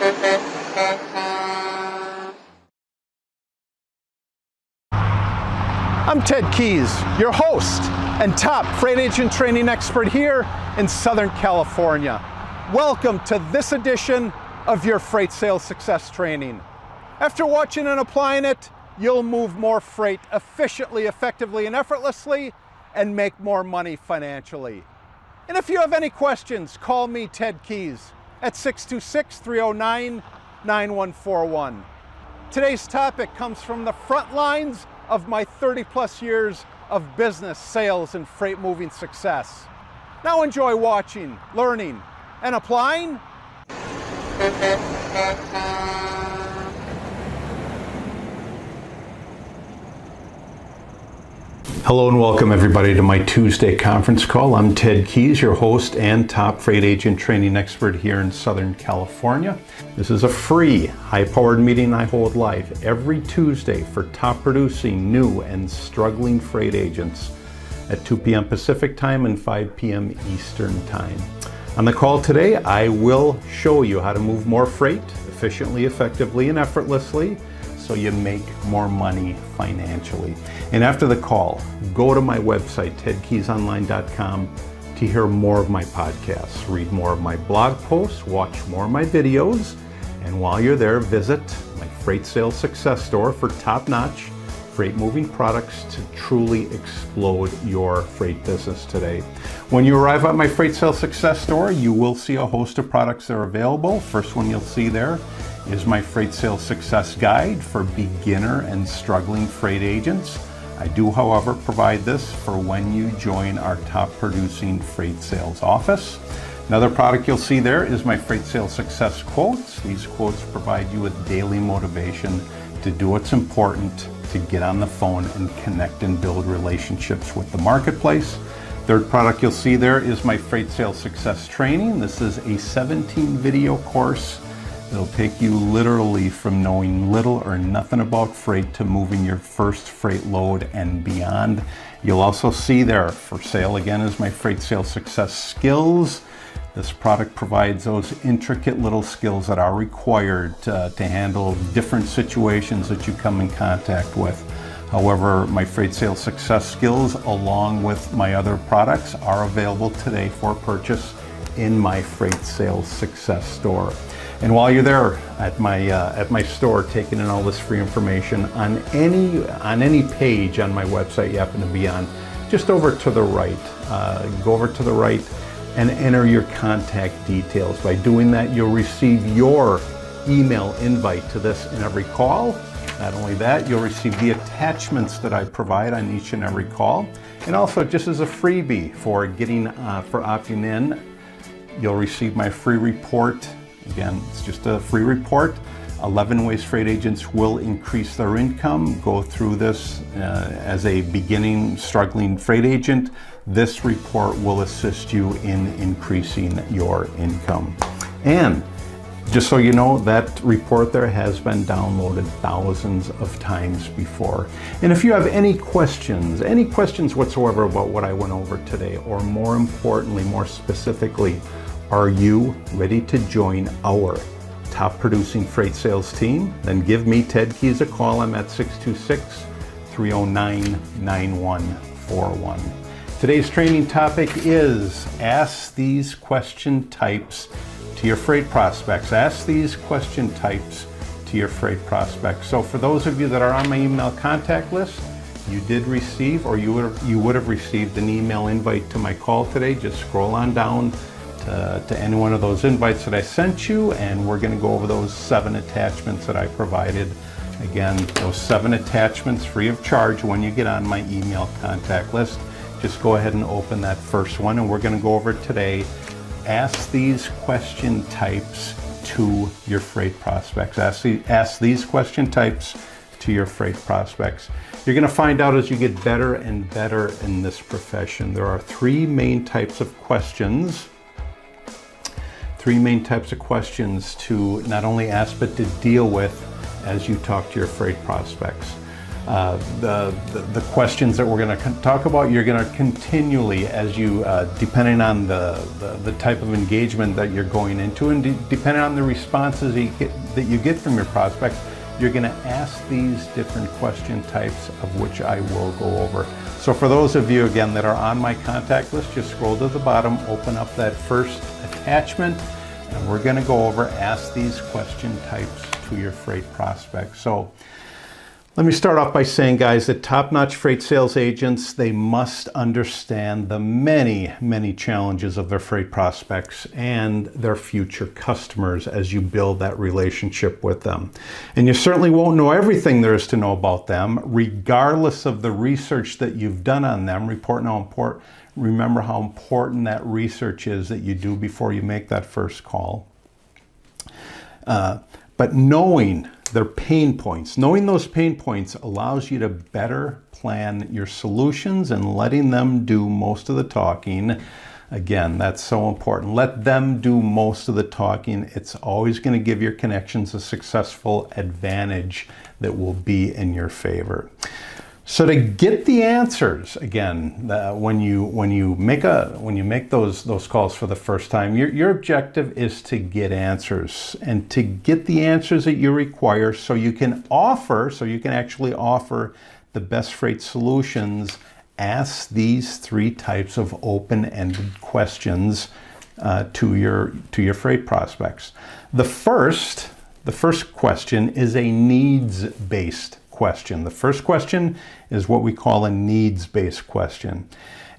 I'm Ted Keys, your host and top freight agent training expert here in Southern California. Welcome to this edition of your Freight Sales Success Training. After watching and applying it, you'll move more freight efficiently, effectively, and effortlessly, and make more money financially. And if you have any questions, call me, Ted Keys, at 626-309-9141. Today's topic comes from the front lines of my 30-plus years of business, sales, and freight moving success. Now enjoy watching, learning, and applying. Hello and welcome everybody to my Tuesday conference call. I'm Ted Keys, your host and top freight agent training expert here in Southern California. This is a free, high-powered meeting I hold live every Tuesday for top producing, new, and struggling freight agents at 2 p.m. Pacific time and 5 p.m. Eastern time. On the call today, I will show you how to move more freight efficiently, effectively, and effortlessly, so you make more money financially. And after the call, go to my website, tedkeysonline.com, to hear more of my podcasts, read more of my blog posts, watch more of my videos, and while you're there, visit my Freight Sales Success Store for top-notch freight moving products to truly explode your freight business today. When you arrive at my Freight Sales Success Store, you will see a host of products that are available. First one you'll see there is my Freight Sales Success Guide for beginner and struggling freight agents. I do, however, provide this for when you join our top producing freight sales office. Another product you'll see there is my Freight Sales Success Quotes. These quotes provide you with daily motivation to do what's important, to get on the phone and connect and build relationships with the marketplace. Third product you'll see there is my Freight Sales Success Training. This is a 17 video course. It'll take you literally from knowing little or nothing about freight to moving your first freight load and beyond. You'll also see there for sale again is my Freight Sales Success Skills. This product provides those intricate little skills that are required to handle different situations that you come in contact with. However, my Freight Sales Success Skills, along with my other products, are available today for purchase in my Freight Sales Success Store. And while you're there at my store, taking in all this free information on any page on my website you happen to be on, just over to the right, go over to the right and enter your contact details. By doing that, you'll receive your email invite to this and every call. Not only that, you'll receive the attachments that I provide on each and every call, and also just as a freebie for opting in, you'll receive my free report. Again, it's just a free report. 11 ways freight agents will increase their income. Go through this as a beginning, struggling freight agent. This report will assist you in increasing your income. And just so you know, that report there has been downloaded thousands of times before. And if you have any questions whatsoever about what I went over today, or more importantly, more specifically, are you ready to join our top producing freight sales team? Then give me, Ted Keys, a call. I'm at 626-309-9141. Today's training topic is ask these question types to your freight prospects. Ask these question types to your freight prospects. So for those of you that are on my email contact list, you did receive, or you would have received an email invite to my call today. Just scroll on down to any one of those invites that I sent you, and we're going to go over those 7 attachments that I provided. Again, those 7 attachments free of charge when you get on my email contact list. Just go ahead and open that first one, and we're going to go over today. Ask these question types to your freight prospects. Ask these question types to your freight prospects. You're going to find out as you get better and better in this profession, there are 3 main types of questions. 3 main types of questions to not only ask, but to deal with as you talk to your freight prospects. The questions that we're going to talk about, you're going to continually, as you, depending on the type of engagement that you're going into, and depending on the responses that you get from your prospects, you're going to ask these different question types, of which I will go over. So for those of you, again, that are on my contact list, just scroll to the bottom, open up that first attachment, and we're going to go over ask these question types to your freight prospects. So let me start off by saying, guys, that top-notch freight sales agents, they must understand the many, many challenges of their freight prospects and their future customers as you build that relationship with them. And you certainly won't know everything there is to know about them, regardless of the research that you've done on them. Remember how important that research is that you do before you make that first call. But knowing their pain points, knowing those pain points allows you to better plan your solutions and letting them do most of the talking. Again, that's so important. Let them do most of the talking. It's always going to give your connections a successful advantage that will be in your favor. So to get the answers, again, when you make those calls for the first time, your objective is to get answers, and to get the answers that you require, so you can actually offer the best freight solutions. Ask these three types of open-ended questions to your freight prospects. The first question is a needs-based question. The first question is what we call a needs-based question.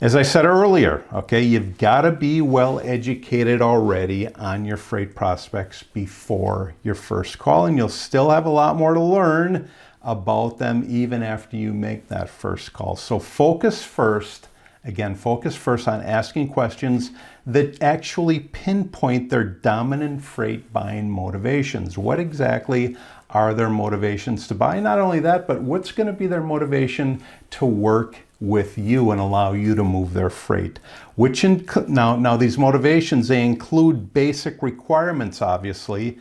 As I said earlier, okay, you've got to be well educated already on your freight prospects before your first call, and you'll still have a lot more to learn about them even after you make that first call. So focus first on asking questions that actually pinpoint their dominant freight buying motivations. What exactly are their motivations to buy? Not only that, but what's going to be their motivation to work with you and allow you to move their freight? Now these motivations, they include basic requirements, obviously,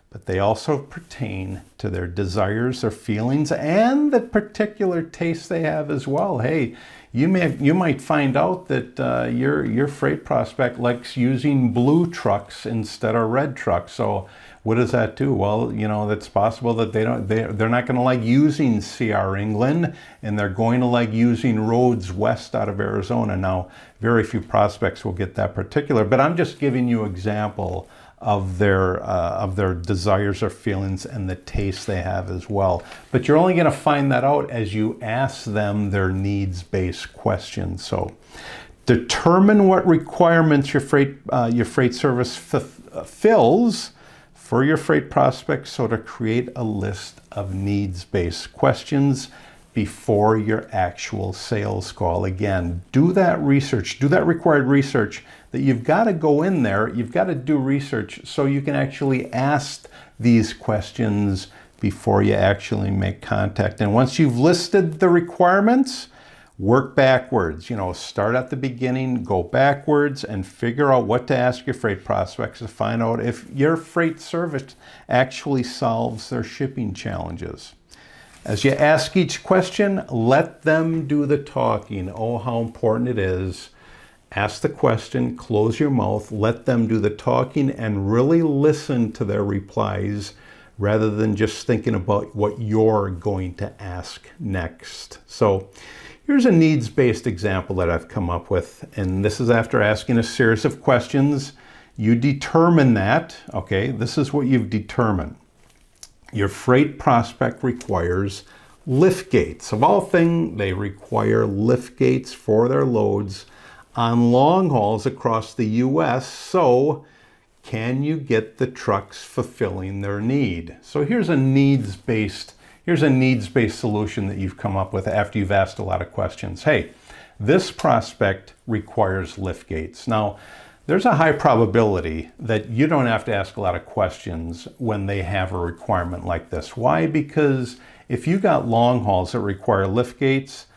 but they also pertain to their desires, their feelings, and the particular taste they have as well. Hey, you might find out that your freight prospect likes using blue trucks instead of red trucks. So what does that do? Well, it's possible that they're not going to like using CR England, and they're going to like using roads west out of Arizona. Now, very few prospects will get that particular, but I'm just giving you an example of their desires or feelings and the taste they have as well. But you're only going to find that out as you ask them their needs-based questions. So determine what requirements your freight service fulfills for your freight prospects, so to create a list of needs-based questions before your actual sales call. Again, do that research, do that required research, that you've got to go in there, you've got to do research so you can actually ask these questions before you actually make contact. And once you've listed the requirements, work backwards. Start at the beginning, go backwards, and figure out what to ask your freight prospects to find out if your freight service actually solves their shipping challenges. As you ask each question, let them do the talking. Oh, how important it is. Ask the question, close your mouth, let them do the talking, and really listen to their replies rather than just thinking about what you're going to ask next. So here's a needs-based example that I've come up with, and this is after asking a series of questions. You determine that, okay, this is what you've determined. Your freight prospect requires lift gates. Of all things, they require lift gates for their loads on long hauls across the U.S. So can you get the trucks fulfilling their need? So here's a needs-based solution that you've come up with after you've asked a lot of questions. Hey, this prospect requires lift gates. Now, there's a high probability that you don't have to ask a lot of questions when they have a requirement like this. Why? Because if you got long hauls that require lift gates,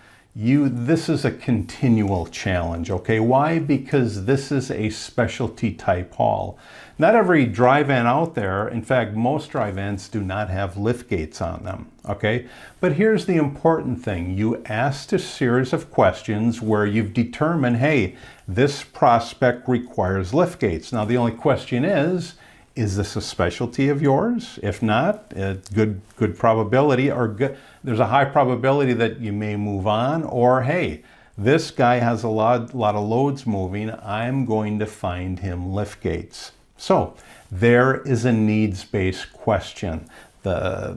this is a continual challenge, okay? Why? Because this is a specialty type haul. Not every dry van out there, in fact, most dry vans do not have lift gates on them, okay? But here's the important thing. You asked a series of questions where you've determined, hey, this prospect requires lift gates. Now, the only question is this a specialty of yours? If not, good probability, or there's a high probability that you may move on, or hey, this guy has a lot of loads moving, I'm going to find him lift gates. So there is a needs-based question. The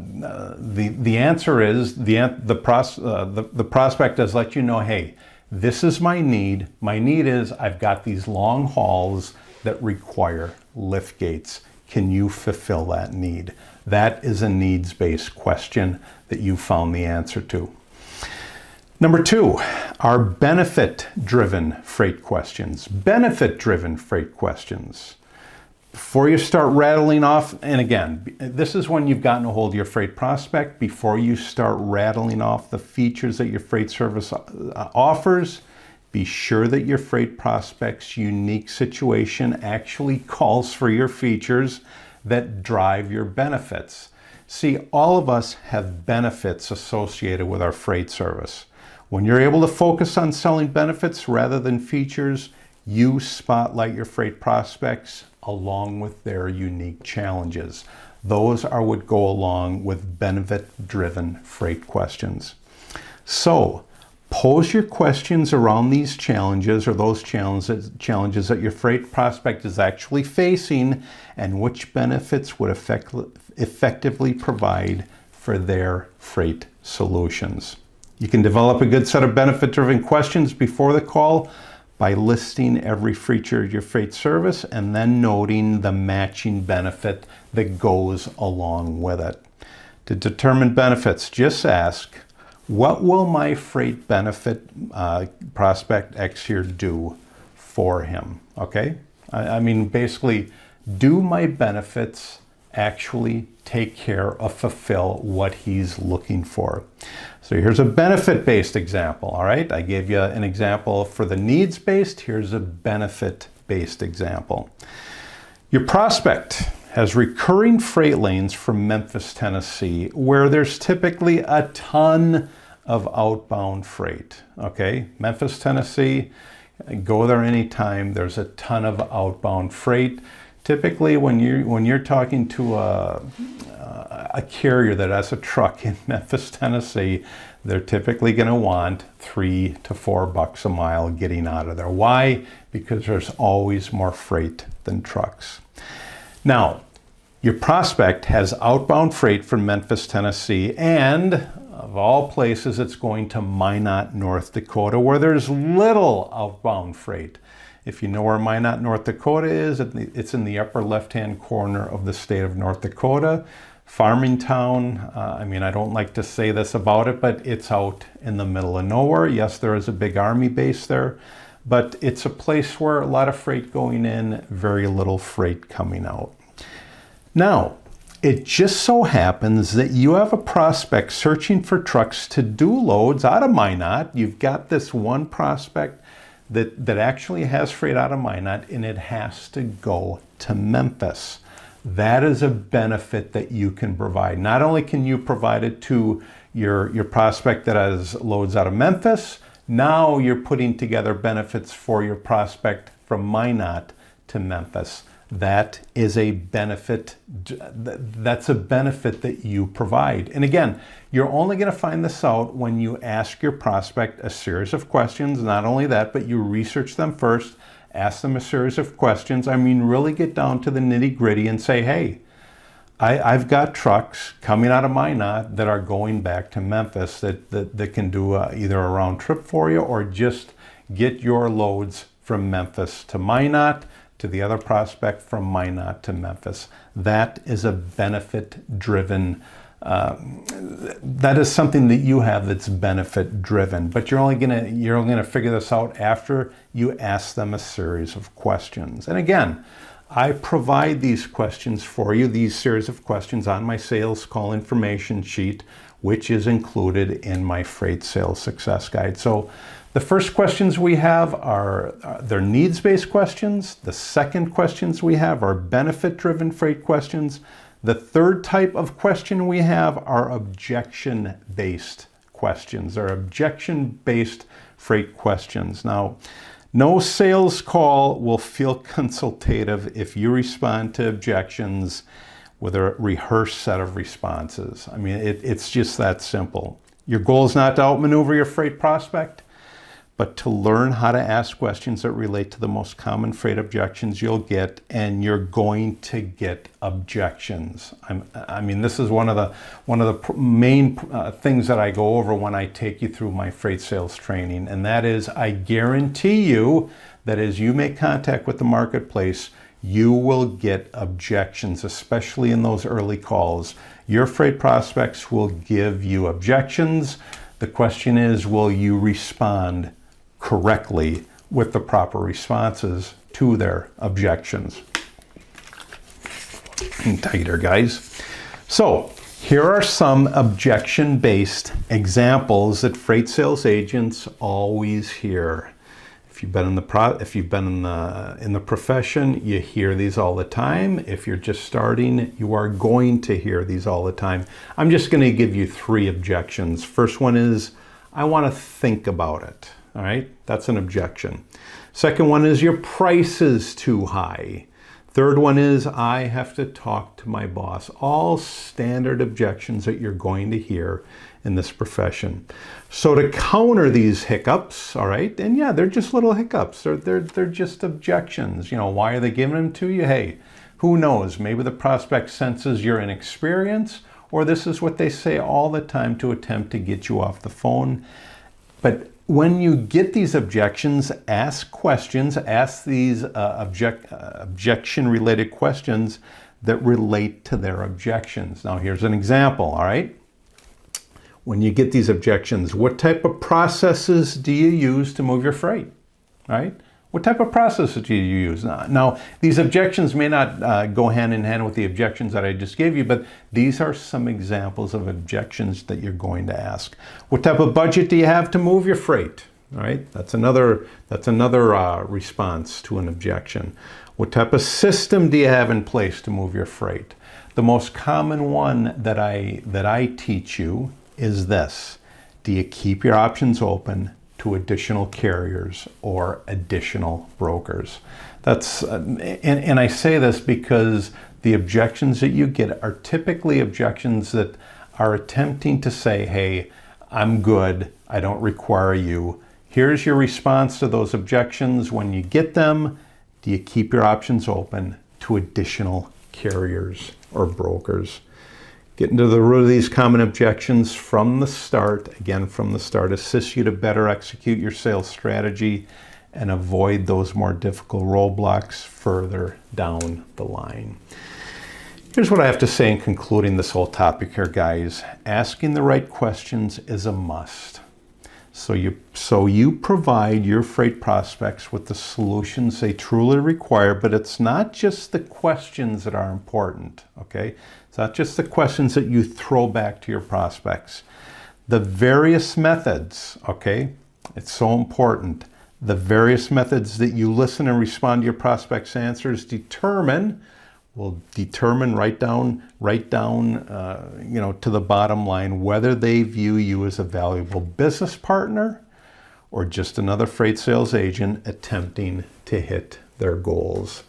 answer is, the prospect does let you know, hey, this is my need. My need is I've got these long hauls that require lift gates. Can you fulfill that need? That is a needs-based question that you found the answer to. Number 2 are benefit-driven freight questions. Benefit-driven freight questions. Before you start rattling off, and again, this is when you've gotten a hold of your freight prospect, before you start rattling off the features that your freight service offers, be sure that your freight prospect's unique situation actually calls for your features that drive your benefits. See, all of us have benefits associated with our freight service. When you're able to focus on selling benefits rather than features, you spotlight your freight prospects along with their unique challenges. Those are what go along with benefit-driven freight questions. So, pose your questions around these challenges, or those challenges that your freight prospect is actually facing, and which benefits would effectively provide for their freight solutions. You can develop a good set of benefit-driven questions before the call by listing every feature of your freight service and then noting the matching benefit that goes along with it. To determine benefits, just ask, what will my freight benefit prospect X here do for him? Okay? I mean, basically, do my benefits actually take care of, fulfill what he's looking for? So here's a benefit-based example, all right? I gave you an example for the needs-based. Here's a benefit-based example. Your prospect has recurring freight lanes from Memphis, Tennessee, where there's typically a ton of outbound freight, okay? Memphis, Tennessee, go there anytime. There's a ton of outbound freight. Typically, when you're talking to a carrier that has a truck in Memphis, Tennessee, they're typically going to want $3 to $4 a mile getting out of there. Why? Because there's always more freight than trucks. Now, your prospect has outbound freight from Memphis, Tennessee, and of all places, it's going to Minot, North Dakota, where there's little outbound freight. If you know where Minot, North Dakota is, it's in the upper left-hand corner of the state of North Dakota. Farming town, I mean, I don't like to say this about it, but it's out in the middle of nowhere. Yes, there is a big army base there, but it's a place where a lot of freight going in, very little freight coming out. Now, it just so happens that you have a prospect searching for trucks to do loads out of Minot. You've got this one prospect that actually has freight out of Minot, and it has to go to Memphis. That is a benefit that you can provide. Not only can you provide it to your prospect that has loads out of Memphis, now you're putting together benefits for your prospect from Minot to Memphis. That is a benefit. That's a benefit that you provide. And again, you're only going to find this out when you ask your prospect a series of questions. Not only that, but you research them first, ask them a series of questions. I mean, really get down to the nitty-gritty and say, hey, I've got trucks coming out of Minot that are going back to Memphis that can do either a round trip for you or just get your loads from Memphis to Minot, to the other prospect from Minot to Memphis. That is a benefit-driven, that is something that you have that's benefit-driven. But you're only gonna figure this out after you ask them a series of questions. And again, I provide these questions for you, these series of questions on my sales call information sheet, which is included in my Freight Sales Success Guide. So the first questions we have are they're needs-based questions. The second questions we have are benefit-driven freight questions. The third type of question we have are objection-based questions, or objection-based freight questions. Now, no sales call will feel consultative if you respond to objections with a rehearsed set of responses. I mean, it's just that simple. Your goal is not to outmaneuver your freight prospect, but to learn how to ask questions that relate to the most common freight objections you'll get, and you're going to get objections. I mean, this is one of the main things that I go over when I take you through my freight sales training, and that is, I guarantee you that as you make contact with the marketplace, you will get objections, especially in those early calls. Your freight prospects will give you objections. The question is, will you respond correctly with the proper responses to their objections? Tighter, guys. So here are some objection-based examples that freight sales agents always hear. If you've been in the profession, you hear these all the time. If you're just starting, you are going to hear these all the time. I'm just going to give you 3 objections. First one is, I want to think about it. All right, that's an objection. Second one is, your price is too high. Third one is, I have to talk to my boss. All standard objections that you're going to hear in this profession. So to counter these hiccups, all right, and yeah, they're just little hiccups. They're just objections. You know, why are they giving them to you? Hey, who knows? Maybe the prospect senses your inexperience, or this is what they say all the time to attempt to get you off the phone. But when you get these objections, ask questions, ask these objection-related questions that relate to their objections. Now, here's an example, all right? When you get these objections, what type of processes do you use to move your freight, all right? What type of processes do you use? Now, these objections may not go hand in hand with the objections that I just gave you, but these are some examples of objections that you're going to ask. What type of budget do you have to move your freight? All right, that's another response to an objection. What type of system do you have in place to move your freight? The most common one that I teach you is this: do you keep your options open to additional carriers or additional brokers? That's and I say this because the objections that you get are typically objections that are attempting to say, hey, I'm good, I don't require you. Here's your response to those objections. When you get them, do you keep your options open to additional carriers or brokers? Getting to the root of these common objections from the start, assists you to better execute your sales strategy and avoid those more difficult roadblocks further down the line. Here's what I have to say in concluding this whole topic here, guys. Asking the right questions is a must. So you provide your freight prospects with the solutions they truly require, but it's not just the questions that are important, okay? It's not just the questions that you throw back to your prospects. The various methods, okay? It's so important. The various methods that you listen and respond to your prospects' answers will determine right down, to the bottom line, whether they view you as a valuable business partner or just another freight sales agent attempting to hit their goals.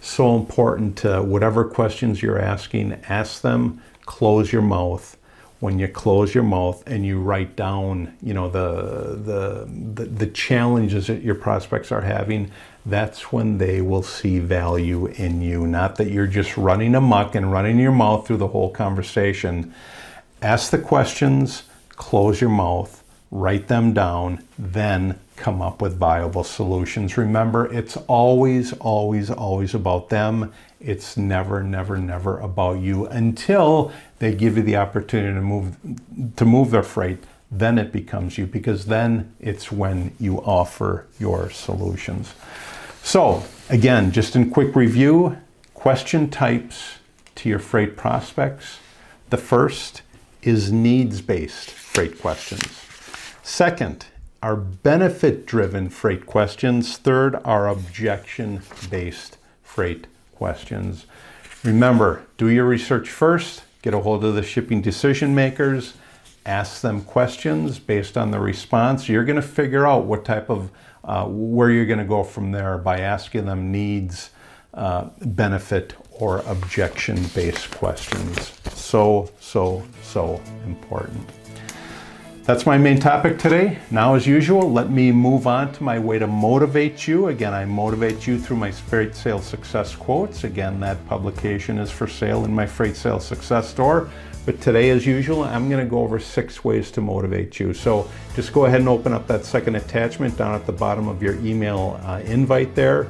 So important to whatever questions you're asking, ask them, close your mouth. When you close your mouth and you write down, the challenges that your prospects are having, that's when they will see value in you. Not that you're just running amok and running your mouth through the whole conversation. Ask the questions, close your mouth, write them down, then come up with viable solutions. Remember, it's always, always, always about them. It's never, never, never about you until they give you the opportunity to move their freight. Then it becomes you, because then it's when you offer your solutions. So again, just in quick review, question types to your freight prospects. The first is needs-based freight questions. Second are benefit-driven freight questions. Third are objection-based freight questions. Remember, do your research first, get a hold of the shipping decision makers, ask them questions based on the response. You're going to figure out what type of, where you're going to go from there by asking them needs, benefit, or objection-based questions. So important. That's my main topic today. Now, as usual, let me move on to my way to motivate you. Again, I motivate you through my Freight Sales Success Quotes. Again, that publication is for sale in my Freight Sales Success store. But today, as usual, I'm going to go over 6 ways to motivate you. So just go ahead and open up that second attachment down at the bottom of your email invite there.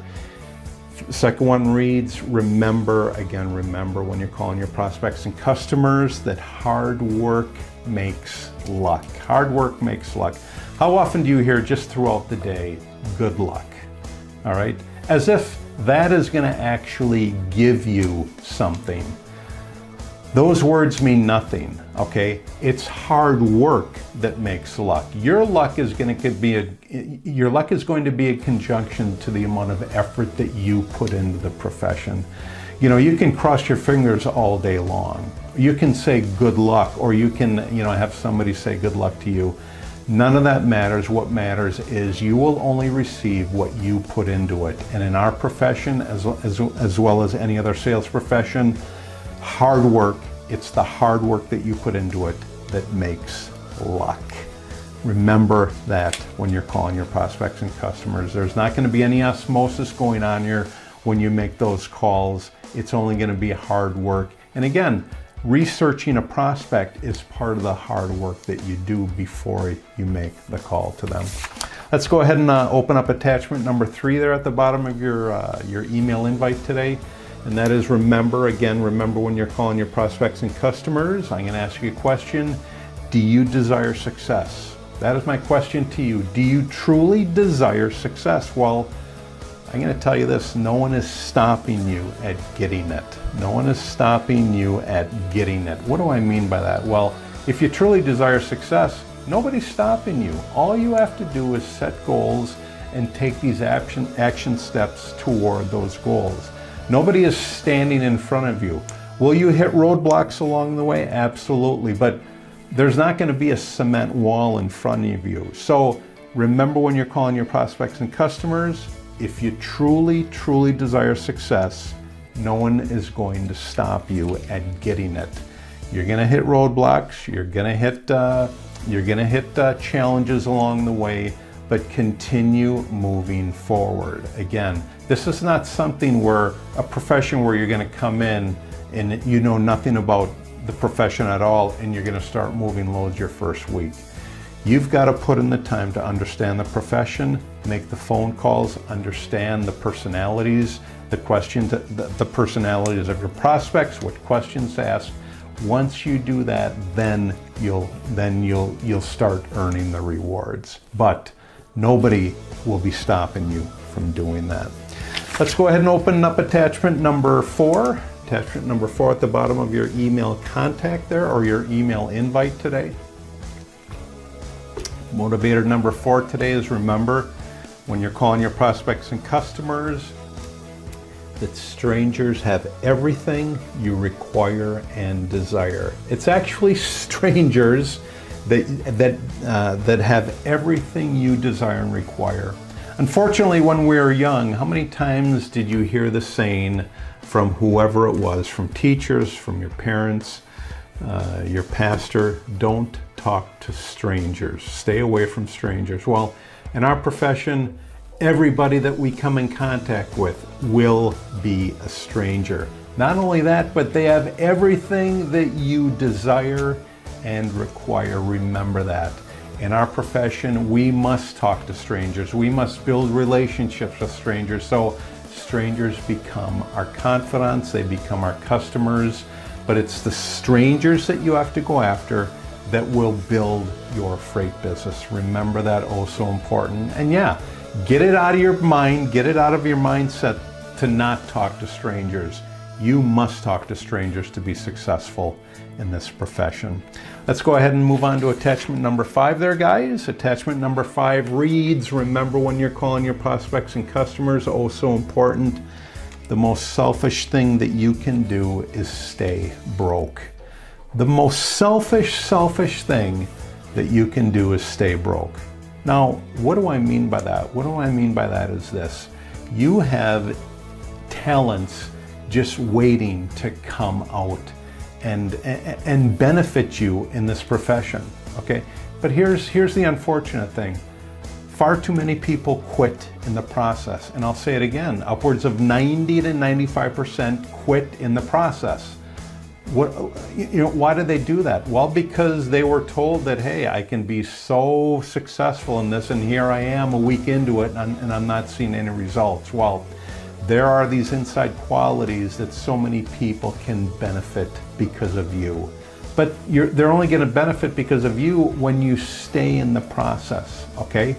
Second one reads, remember when you're calling your prospects and customers that hard work makes luck. Hard work makes luck. How often do you hear just throughout the day, good luck? All right? As if that is going to actually give you something. Those words mean nothing, okay? It's hard work that makes luck. Your luck is going to be a conjunction to the amount of effort that you put into the profession. You know, you can cross your fingers all day long. You can say good luck, or you can, have somebody say good luck to you. None of that matters. What matters is you will only receive what you put into it. And in our profession, as well as any other sales profession, hard work, it's the hard work that you put into it that makes luck. Remember that when you're calling your prospects and customers. There's not going to be any osmosis going on here when you make those calls. It's only going to be hard work. And again, researching a prospect is part of the hard work that you do before you make the call to them. Let's go ahead and open up attachment number 3 there at the bottom of your email invite today. And that is remember when you're calling your prospects and customers. I'm going to ask you a question. Do you desire success? That is my question to you. Do you truly desire success? Well, I'm going to tell you this. No one is stopping you at getting it. No one is stopping you at getting it. What do I mean by that? Well, if you truly desire success, nobody's stopping you. All you have to do is set goals and take these action steps toward those goals. Nobody is standing in front of you. Will you hit roadblocks along the way? Absolutely, but there's not going to be a cement wall in front of you. So remember when you're calling your prospects and customers, if you truly desire success, no one is going to stop you at getting it. You're going to hit roadblocks. You're going to hit challenges along the way, but continue moving forward. Again, this is not something where a profession where you're going to come in and you know nothing about the profession at all and you're going to start moving loads your first week. You've got to put in the time to understand the profession, make the phone calls, understand the personalities, the questions, the personalities of your prospects, what questions to ask. Once you do that, then you'll start earning the rewards. But nobody will be stopping you from doing that. Let's go ahead and open up attachment number 4. Attachment number 4 at the bottom of your email contact there, or your email invite today. Motivator number 4 today is remember when you're calling your prospects and customers that strangers have everything you require and desire. It's actually strangers that have everything you desire and require. Unfortunately, when we were young, how many times did you hear the saying from whoever it was, from teachers, from your parents, your pastor, don't talk to strangers, stay away from strangers? Well, in our profession, everybody that we come in contact with will be a stranger. Not only that, but they have everything that you desire and require. Remember that. In our profession, we must talk to strangers. We must build relationships with strangers. So strangers become our confidants, they become our customers, but it's the strangers that you have to go after that will build your freight business. Remember that, oh so important. And yeah, get it out of your mind, get it out of your mindset to not talk to strangers. You must talk to strangers to be successful in this profession. Let's go ahead and move on to attachment number 5 there, guys. Attachment number 5 reads, remember when you're calling your prospects and customers, oh so important, the most selfish thing that you can do is stay broke. The most selfish thing that you can do is stay broke. Now, what do I mean by that? What do I mean by that is this. You have talents just waiting to come out and benefit you in this profession, okay? But here's the unfortunate thing. Far too many people quit in the process. And I'll say it again, upwards of 90 to 95% quit in the process. Why did they do that? Well, because they were told that, hey, I can be so successful in this, and here I am a week into it, and I'm not seeing any results. Well, there are these inside qualities that so many people can benefit because of you. But they're only going to benefit because of you when you stay in the process, okay?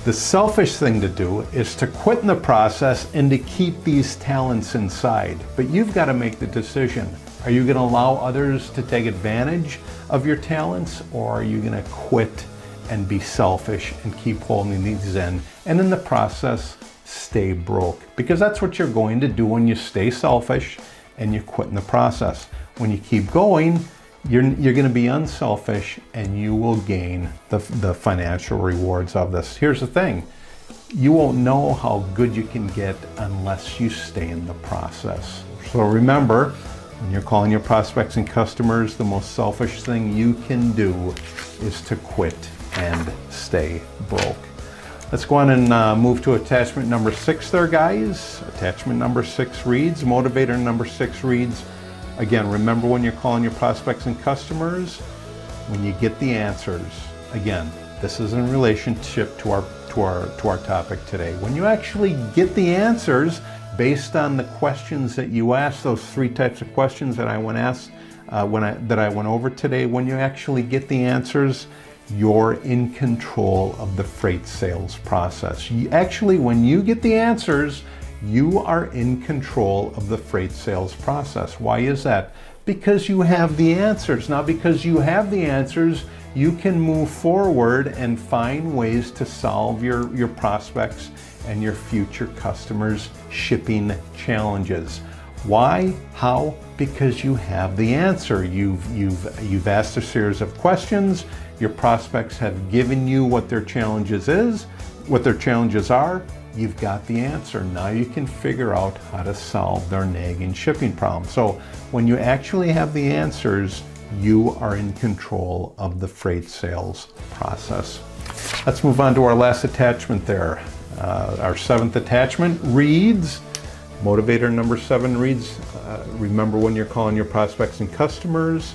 The selfish thing to do is to quit in the process and to keep these talents inside. But you've got to make the decision. Are you going to allow others to take advantage of your talents, or are you going to quit and be selfish and keep holding these in, and in the process stay broke? Because that's what you're going to do when you stay selfish and you quit in the process. When you keep going, you're going to be unselfish, and you will gain the financial rewards of this. Here's the thing. You won't know how good you can get unless you stay in the process. So remember, when you're calling your prospects and customers, the most selfish thing you can do is to quit and stay broke. Let's go on and move to attachment number 6 there, guys. Attachment number 6 reads, motivator number 6 reads, again, remember when you're calling your prospects and customers, when you get the answers, again, this is in relationship to our topic today. When you actually get the answers based on the questions that you ask, those 3 types of questions that I went over today, when you actually get the answers, you're in control of the freight sales process. When you get the answers, you are in control of the freight sales process. Why is that? Because you have the answers. Now, because you have the answers, you can move forward and find ways to solve your prospects and your future customers' shipping challenges. Why? How? Because you have the answer. You've asked a series of questions. Your prospects have given you what their challenges are. You've got the answer. Now you can figure out how to solve their nagging shipping problem. So when you actually have the answers, you are in control of the freight sales process. Let's move on to our last attachment there. Our 7th attachment reads, motivator number 7 reads, remember when you're calling your prospects and customers,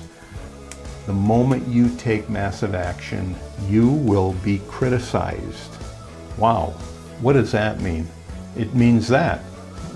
the moment you take massive action, you will be criticized. Wow, what does that mean? It means that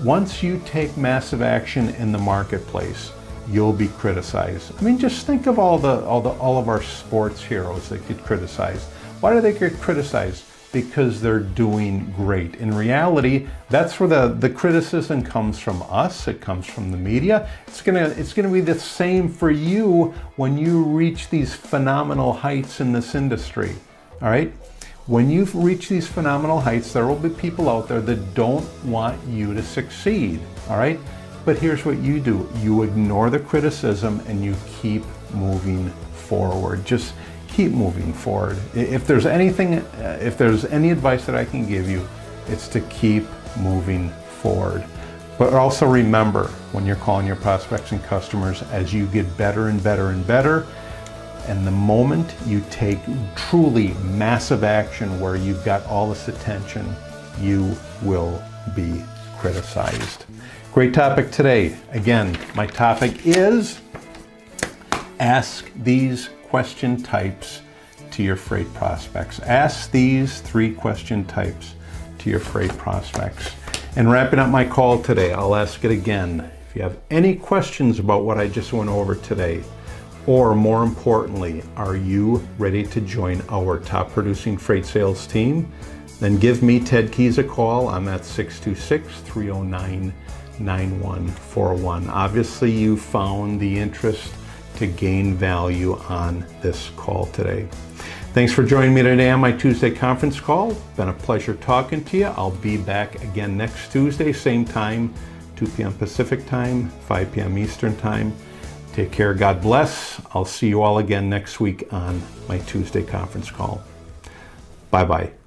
once you take massive action in the marketplace, you'll be criticized. I mean, just think of all of our sports heroes that get criticized. Why do they get criticized? Because they're doing great. In reality, that's where the criticism comes from us. It comes from the media. It's gonna be the same for you when you reach these phenomenal heights in this industry. All right? When you've reached these phenomenal heights, there will be people out there that don't want you to succeed. All right? But here's what you do. You ignore the criticism and you keep moving forward. Just keep moving forward. If there's any advice that I can give you, it's to keep moving forward. But also remember, when you're calling your prospects and customers, as you get better and better and better, and the moment you take truly massive action where you've got all this attention, you will be criticized. Great topic today. Again, my topic is ask these question types to your freight prospects. Ask these 3 question types to your freight prospects. And wrapping up my call today, I'll ask it again. If you have any questions about what I just went over today, or more importantly, are you ready to join our top producing freight sales team? Then give me, Ted Keys, a call. I'm at 626-309 9141. Obviously, you found the interest to gain value on this call today. Thanks for joining me today on my Tuesday conference call. Been a pleasure talking to you. I'll be back again next Tuesday, same time, 2 p.m. Pacific time, 5 p.m. Eastern time. Take care. God bless. I'll see you all again next week on my Tuesday conference call. Bye-bye.